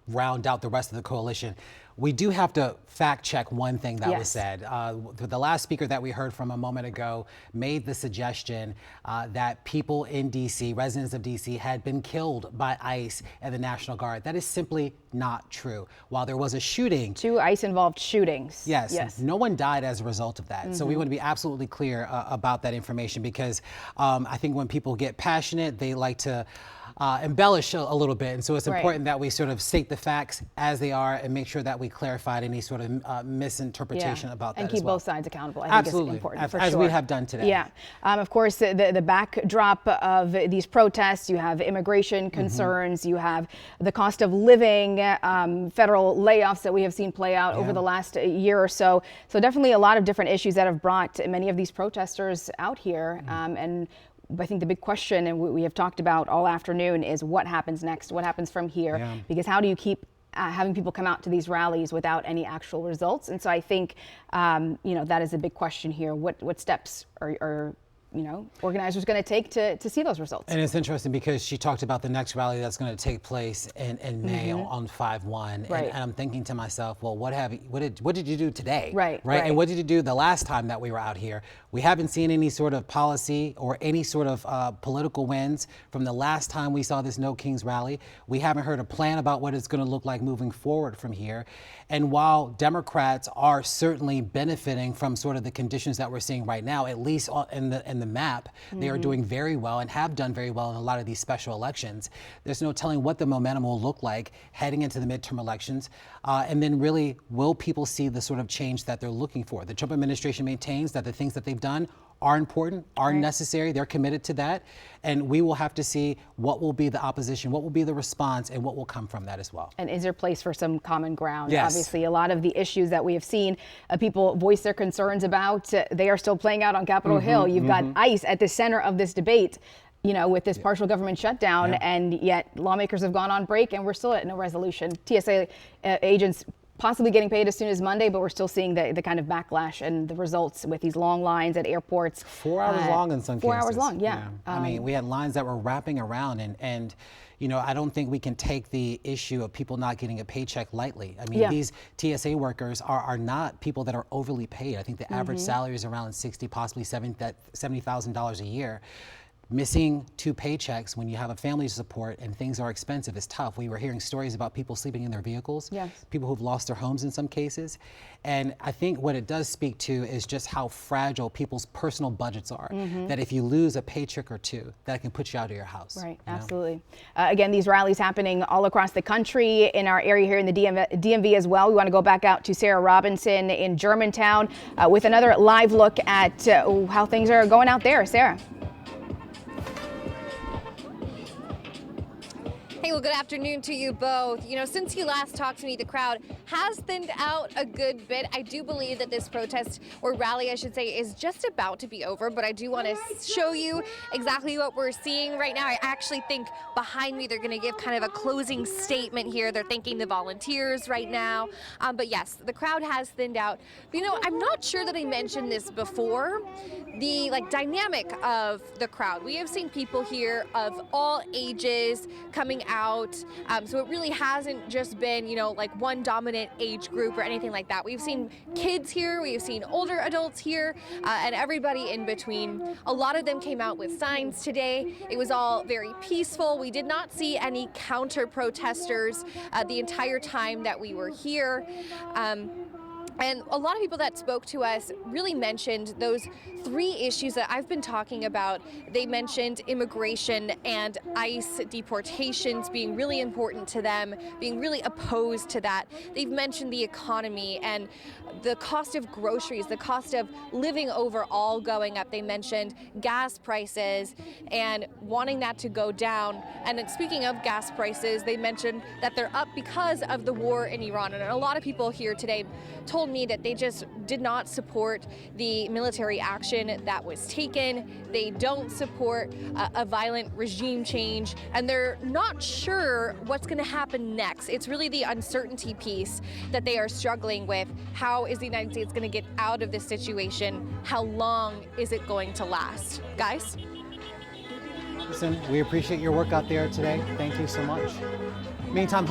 round out the rest of the coalition. We do have to fact check one thing that was said. The last speaker that we heard from a moment ago made the suggestion that people in D.C., residents of D.C., had been killed by ICE and the National Guard. That is simply not true. While there was a shooting. 2 ICE-involved shootings. Yes. No one died as a result of that. So we want to be absolutely clear about that information, because I think when people get passionate, they like to embellish a little bit. And so it's important that we sort of state the facts as they are and make sure that we clarified any sort of misinterpretation about that and keep as well. both sides accountable. I Absolutely. think it's important for as sure. we have done today. Yeah. Of course, the backdrop of these protests, you have immigration concerns, you have the cost of living, federal layoffs that we have seen play out over the last year or so. So definitely a lot of different issues that have brought many of these protesters out here. And I think the big question, and we have talked about all afternoon, is what happens next? What happens from here? Yeah. Because how do you keep having people come out to these rallies without any actual results? And so I think, that is a big question here. What steps are organizers going to take to see those results? And it's interesting because she talked about the next rally that's going to take place in May on 5/1, Right. and I'm thinking to myself, well, what did you do today? Right. And what did you do the last time that we were out here? We haven't seen any sort of policy or any sort of political wins from the last time we saw this No Kings rally. We haven't heard a plan about what it's going to look like moving forward from here. And while Democrats are certainly benefiting from sort of the conditions that we're seeing right now, at least in the map, they are doing very well and have done very well in a lot of these special elections. There's no telling what the momentum will look like heading into the midterm elections. And then really, will people see the sort of change that they're looking for? The Trump administration maintains that the things that they've done are important, are necessary, they're committed to that. And we will have to see what will be the opposition, what will be the response, and what will come from that as well. And is there place for some common ground? Yes. Obviously, a lot of the issues that we have seen people voice their concerns about, they are still playing out on Capitol Hill. You've got ICE at the center of this debate, with this partial government shutdown, and yet lawmakers have gone on break and we're still at no resolution. TSA agents possibly getting paid as soon as Monday, but we're still seeing the kind of backlash and the results with these long lines at airports. 4 hours long in some cases. 4 hours long, yeah. I mean, we had lines that were wrapping around, and I don't think we can take the issue of people not getting a paycheck lightly. I mean, these TSA workers are not people that are overly paid. I think the average salary is around $60,000, possibly $70,000 a year. Missing 2 paychecks when you have a family to support and things are expensive is tough. We were hearing stories about people sleeping in their vehicles, people who've lost their homes in some cases. And I think what it does speak to is just how fragile people's personal budgets are, that if you lose a paycheck or 2, that can put you out of your house. Right, absolutely. Again, these rallies happening all across the country, in our area here in the DMV as well. We want to go back out to Sarah Robinson in Germantown with another live look at how things are going out there. Sarah. Hey, well, good afternoon to you both. Since you last talked to me, the crowd has thinned out a good bit. I do believe that this protest, or rally, I should say, is just about to be over, but I do want to show you exactly what we're seeing right now. I actually think behind me they're going to give kind of a closing statement here. They're thanking the volunteers right now. But yes, the crowd has thinned out. But, I'm not sure that I mentioned this before, the dynamic of the crowd. We have seen people here of all ages coming out. So it really hasn't just been, one dominant age group or anything like that. We've seen kids here, we've seen older adults here, and everybody in between. A lot of them came out with signs today. It was all very peaceful. We did not see any counter protesters the entire time that we were here. And a lot of people that spoke to us really mentioned those 3 issues that I've been talking about. They mentioned immigration and ICE deportations being really important to them, being really opposed to that. They've mentioned the economy and the cost of groceries, the cost of living overall going up. They mentioned gas prices and wanting that to go down. And then speaking of gas prices, they mentioned that they're up because of the war in Iran. And a lot of people here today told told me that they just did not support the military action that was taken. They don't support a violent regime change, and they're not sure what's going to happen next. It's really the uncertainty piece that they are struggling with. How is the United States going to get out of this situation? How long is it going to last? Guys? Listen, we appreciate your work out there today. Thank you so much. Meantime,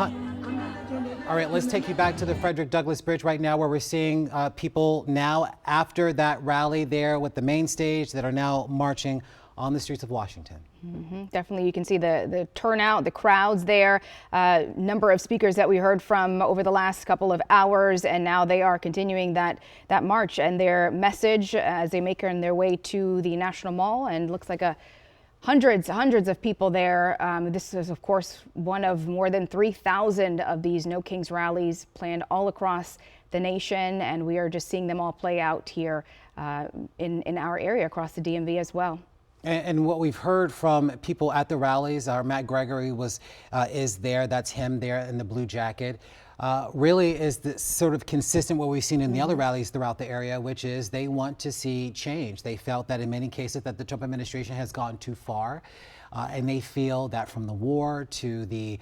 all right, let's take you back to the Frederick Douglass Bridge right now, where we're seeing people now after that rally there with the main stage that are now marching on the streets of Washington. Definitely, you can see the turnout, the crowds there, number of speakers that we heard from over the last couple of hours, and now they are continuing that march and their message as they make their way to the National Mall, and looks like hundreds of people there. This is, of course, one of more than 3,000 of these No Kings rallies planned all across the nation, and we are just seeing them all play out here in our area across the DMV as well. And what we've heard from people at the rallies, our Matt Gregory is there. That's him there in the blue jacket. Really is the sort of consistent what we've seen in the other rallies throughout the area, which is they want to see change. They felt that in many cases that the Trump administration has gone too far. And they feel that from the war to the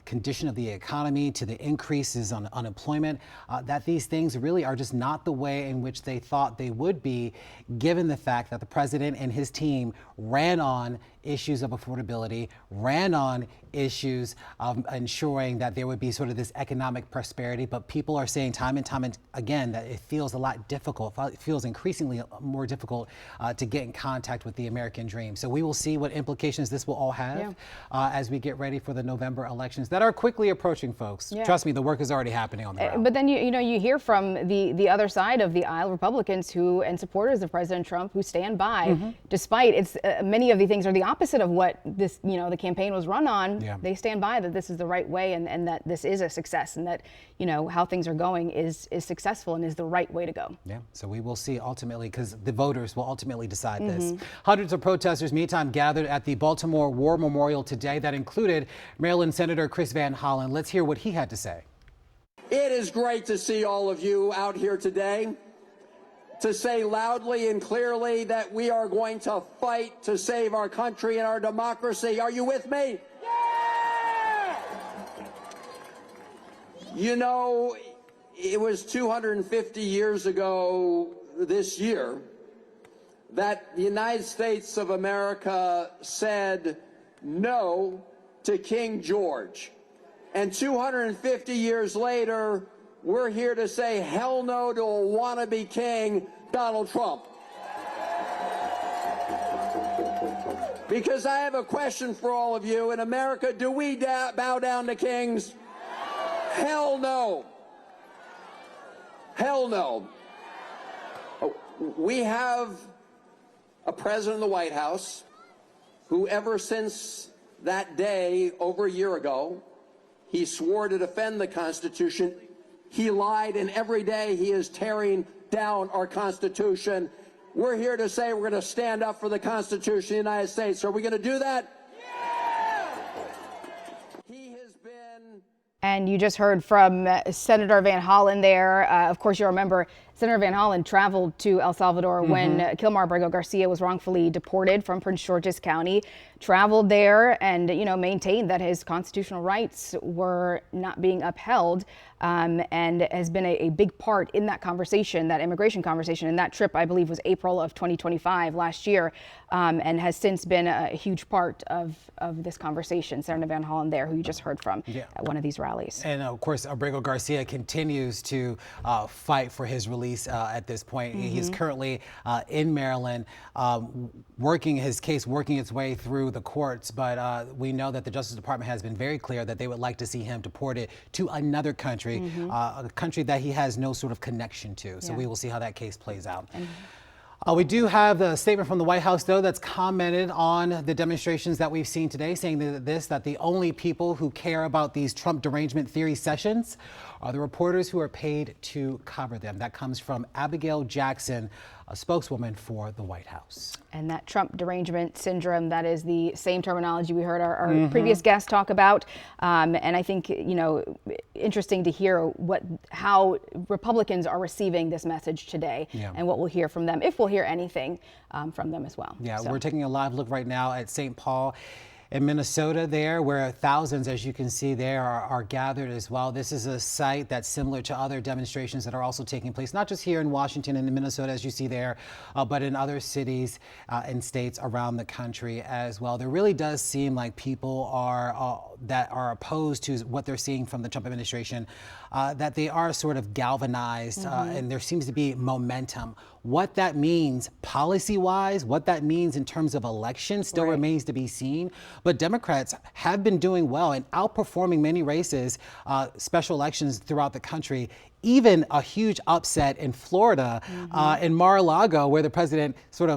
condition of the economy to the increases on unemployment, that these things really are just not the way in which they thought they would be, given the fact that the president and his team ran on issues of affordability, ran on issues of ensuring that there would be sort of this economic prosperity. But people are saying time and time again that it feels a lot difficult. It feels increasingly more difficult to get in contact with the American dream. So we will see what implications this will all have as we get ready for the November elections that are quickly approaching, folks. Trust me, the work is already happening on the ground. But then you hear from the other side of the aisle, Republicans and supporters of President Trump who stand by, despite many of the things are the opposite of what this the campaign was run on. They stand by that this is the right way and that this is a success, and that how things are going is successful and is the right way to go. So we will see ultimately, because the voters will ultimately decide this. Hundreds of protesters meantime gathered at the Baltimore War Memorial today. That included Maryland Senator Chris Van Hollen. Let's hear what he had to say. It is great to see all of you out here today to say loudly and clearly that we are going to fight to save our country and our democracy. Are you with me? Yeah! It was 250 years ago this year that the United States of America said no to King George. And 250 years later, we're here to say hell no to a wannabe king, Donald Trump. Because I have a question for all of you. In America, do we bow down to kings? Hell no. Hell no. We have a president of the White House who, ever since that day over a year ago, he swore to defend the Constitution. He lied, and every day he is tearing down our Constitution. We're here to say we're going to stand up for the Constitution of the United States. Are we going to do that? Yeah! He has been... And you just heard from Senator Van Hollen there. Of course, you'll remember Senator Van Hollen traveled to El Salvador when Kilmar Abrego Garcia was wrongfully deported from Prince George's County, traveled there and, maintained that his constitutional rights were not being upheld, and has been a big part in that conversation, that immigration conversation. And that trip, I believe, was April of 2025 last year, and has since been a huge part of this conversation. Senator Van Hollen there, who you just heard from at one of these rallies. And of course, Abrego Garcia continues to fight for his release at this point. He's currently in Maryland, working his case, working its way through the courts. But we know that the Justice Department has been very clear that they would like to see him deported to another country, a country that he has no sort of connection to. So we will see how that case plays out. We do have the statement from the White House, though, that's commented on the demonstrations that we've seen today, saying that the only people who care about these Trump derangement theory sessions are the reporters who are paid to cover them. That comes from Abigail Jackson, a spokeswoman for the White House. And that Trump derangement syndrome, that is the same terminology we heard our previous guest talk about. And I think, you know, interesting to hear how Republicans are receiving this message today and what we'll hear from them, if we'll hear anything from them as well. Yeah, so. We're taking a live look right now at St. Paul in Minnesota there, where thousands, as you can see there, are gathered as well. This is a site that's similar to other demonstrations that are also taking place, not just here in Washington and in Minnesota, as you see there, but in other cities and states around the country as well. There really does seem like people that are opposed to what they're seeing from the Trump administration, that they are sort of galvanized, and there seems to be momentum. What that means policy-wise, what that means in terms of elections still remains to be seen. But Democrats have been doing well and outperforming many races, special elections throughout the country. Even a huge upset in Florida, in Mar-a-Lago, where the president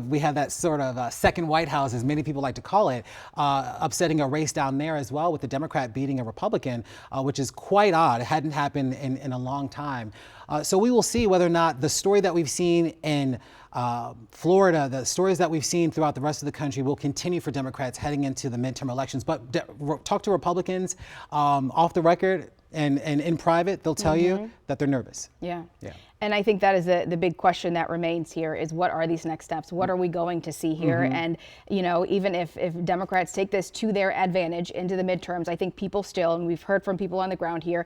we had that sort of second White House, as many people like to call it, upsetting a race down there as well, with the Democrat beating a Republican, which is quite odd. It hadn't happened in a long time. So we will see whether or not the story that we've seen in Florida, the stories that we've seen throughout the rest of the country will continue for Democrats heading into the midterm elections. But talk to Republicans off the record and in private, they'll tell you that they're nervous. Yeah. And I think that is the big question that remains here is, what are these next steps? What are we going to see here? And, you know, even if Democrats take this to their advantage into the midterms, I think people still, and we've heard from people on the ground here,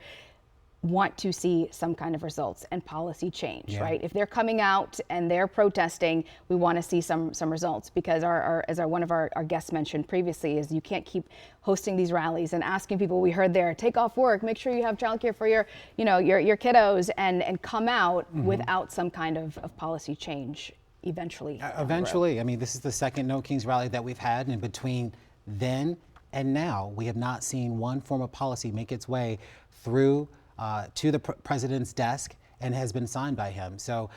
want to see some kind of results and policy change, right? If they're coming out and they're protesting, we want to see some results, because as one of our guests mentioned previously, is you can't keep hosting these rallies and asking people, we heard there, take off work, make sure you have childcare for your kiddos, and come out without some kind of policy change eventually. Eventually. I mean, this is the second No Kings rally that we've had, and between then and now, we have not seen one form of policy make its way through to the president's desk and has been signed by him. So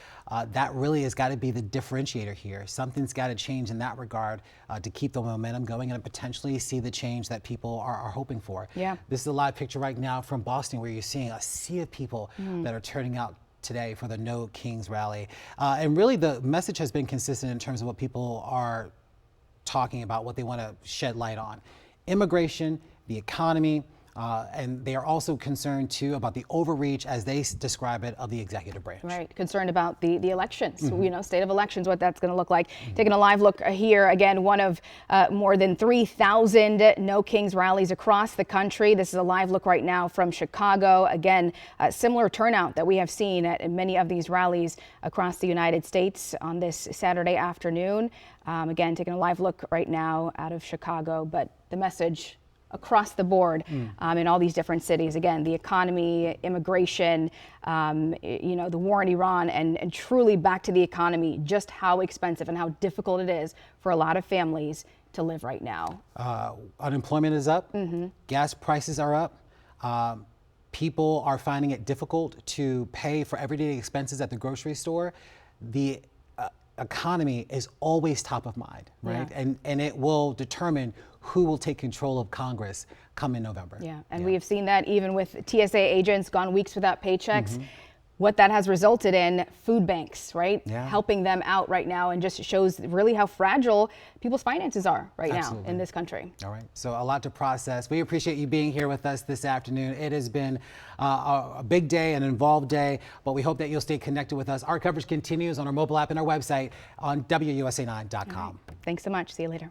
that really has got to be the differentiator here. Something's got to change in that regard to keep the momentum going and potentially see the change that people are hoping for. Yeah. This is a live picture right now from Boston, where you're seeing a sea of people that are turning out today for the No Kings rally. And really the message has been consistent in terms of what people are talking about, what they want to shed light on. Immigration, the economy, and they are also concerned too about the overreach, as they describe it, of the executive branch. Right, concerned about the elections, you know, state of elections, what that's going to look like. Taking a live look here, again, one of more than 3,000 No Kings rallies across the country. This is a live look right now from Chicago. Again, similar turnout that we have seen at many of these rallies across the United States on this Saturday afternoon. Again, taking a live look right now out of Chicago, but the message across the board in all these different cities. Again, the economy, immigration, you know, the war in Iran, and truly back to the economy, just how expensive and how difficult it is for a lot of families to live right now. Unemployment is up. Gas prices are up. People are finding it difficult to pay for everyday expenses at the grocery store. The economy is always top of mind, right? And it will determine who will take control of Congress come in November. Yeah, and we have seen that even with TSA agents gone weeks without paychecks. What that has resulted in, food banks, right? Helping them out right now, and just shows really how fragile people's finances are right now in this country. All right, so a lot to process. We appreciate you being here with us this afternoon. It has been a big day, an involved day, but we hope that you'll stay connected with us. Our coverage continues on our mobile app and our website on WUSA9.com. Thanks so much. See you later.